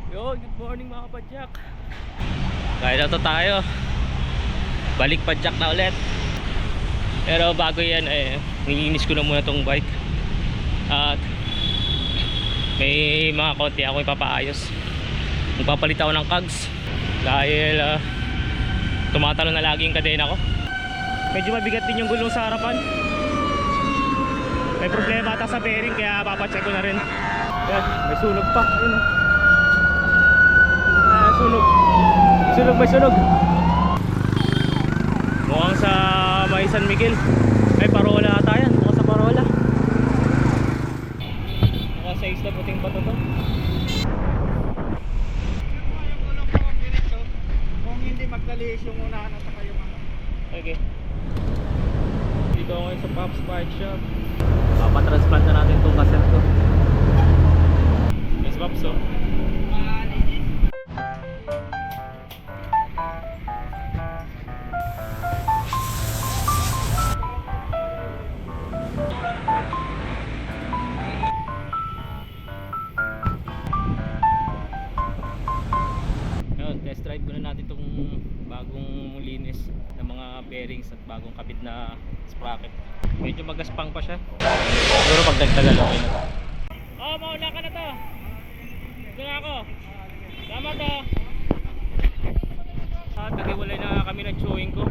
Yo, good morning mga kapadyak. Kaya na to tayo. Balik padyak na ulit. Pero bago yan nilinis ko na muna tong bike. At may mga konti ako ipapaayos. Magpapalit ako ng cogs dahil tumatalo na lagi yung kadena ko. Medyo mabigat din yung gulong sa harapan. May problema ata sa bearing kaya papacheck ko na rin. Yan, may sunog pa. Ayun. Sunog. May sunog. Mukhang sa may San Miguel. Ay, Parola ata yan. Mukhang sa Parola. Mukhang sa Isla Puting Bato to. Kung hindi magkalis yung unahan at saka yung ano. Okay. Dito ako sa Pops Bike Shop. Papatransplant na natin itong cassette ko. Yes, Pops, oh. Test drive ko na natin itong bagong linis ng mga bearings at bagong kabit na sprocket. Medyo magaspang pa siya. Siguro pag dagdagal okay na to. Oh, mauna ka na to. Ito na ako. Tama to. Nag-iwalay na kami ng chewing ko.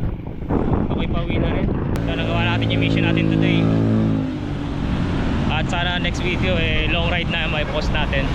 Ako'y pauwi na rin. So nagawa natin yung mission natin today. At sana next video long ride na may post natin.